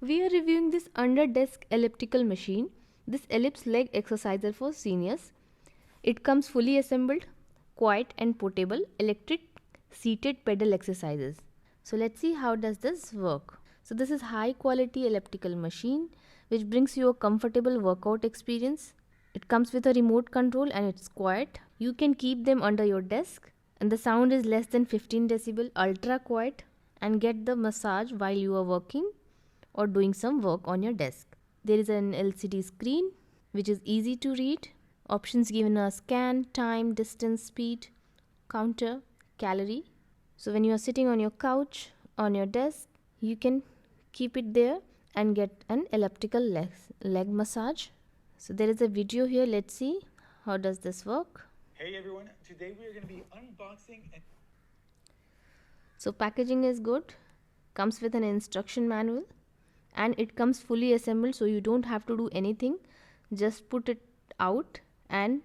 We are reviewing this under desk elliptical machine. This ellipse leg exerciser for seniors. It comes fully assembled, quiet and portable, electric seated pedal exercises. So let's see how does this work. So this is high quality elliptical machine which brings you a comfortable workout experience. It comes with a remote control and it's quiet. You can keep them under your desk and the sound is less than 15 decibel, ultra quiet, and get the massage while you are working or doing some work on your desk. There is an LCD screen which is easy to read. Options given are scan, time, distance, speed, counter, calorie. So when you are sitting on your couch, on your desk, you can keep it there and get an elliptical leg massage. So there is a video here. Let's see how does this work. Hey everyone, today we are going to be unboxing and so packaging is good, comes with an instruction manual and it comes fully assembled, so you don't have to do anything. Just put it out and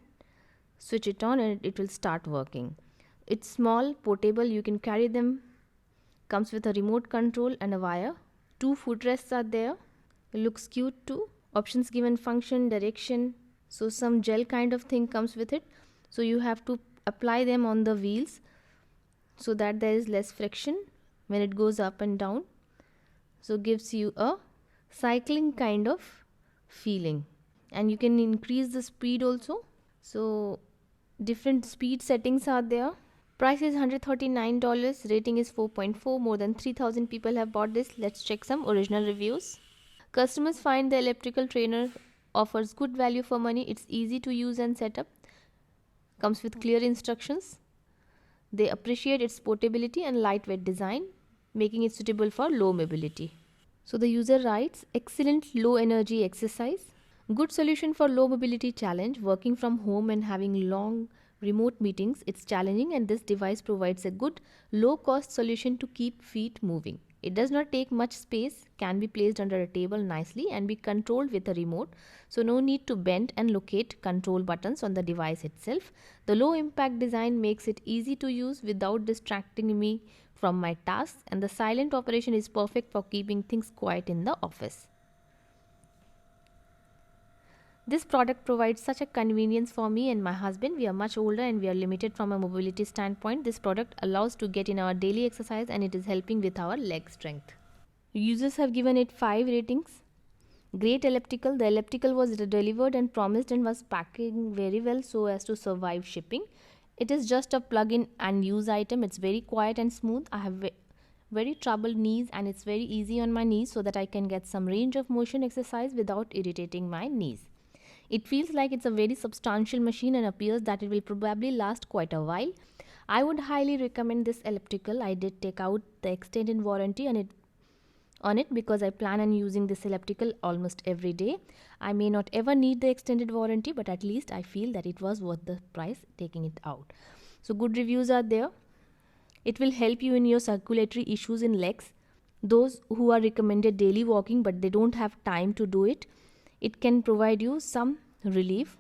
switch it on and it will start working. It's small, portable, you can carry them. Comes with a remote control and a wire. 2 footrests are there. It looks cute too. Options given: function, direction. So some gel kind of thing comes with it. So you have to apply them on the wheels so that there is less friction when it goes up and down. So gives you a cycling kind of feeling. And you can increase the speed also. So different speed settings are there. Price is $139. Rating is 4.4. More than 3,000 people have bought this. Let's check some original reviews. Customers find the elliptical trainer offers good value for money. It's easy to use and set up. Comes with clear instructions. They appreciate its portability and lightweight design, making it suitable for low mobility. So the user writes, excellent low energy exercise. Good solution for low mobility challenge. Working from home and having long remote meetings, it's challenging, and this device provides a good low cost solution to keep feet moving. It does not take much space, can be placed under a table nicely and be controlled with a remote, so no need to bend and locate control buttons on the device itself. The low impact design makes it easy to use without distracting me from my tasks, and the silent operation is perfect for keeping things quiet in the office. This product provides such a convenience for me and my husband. We are much older and we are limited from a mobility standpoint. This product allows to get in our daily exercise and it is helping with our leg strength. Users have given it 5 ratings. Great elliptical. The elliptical was delivered and promised and was packing very well so as to survive shipping. It is just a plug-in and use item. It's very quiet and smooth. I have very troubled knees and it's very easy on my knees so that I can get some range of motion exercise without irritating my knees. It feels like it's a very substantial machine and appears that it will probably last quite a while. I would highly recommend this elliptical. I did take out the extended warranty on it because I plan on using this elliptical almost every day. I may not ever need the extended warranty, but at least I feel that it was worth the price taking it out. So good reviews are there. It will help you in your circulatory issues in legs. Those who are recommended daily walking but they don't have time to do it, it can provide you some relief.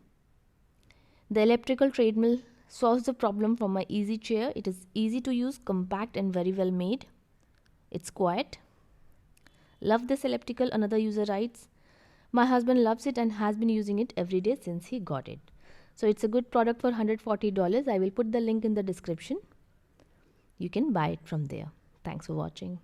The elliptical treadmill solves the problem from my easy chair. It is easy to use, compact and very well made. It's quiet. Love this elliptical. Another user writes, my husband loves it and has been using it every day since he got it. So it's a good product for $140. I will put the link in the description. You can buy it from there. Thanks for watching.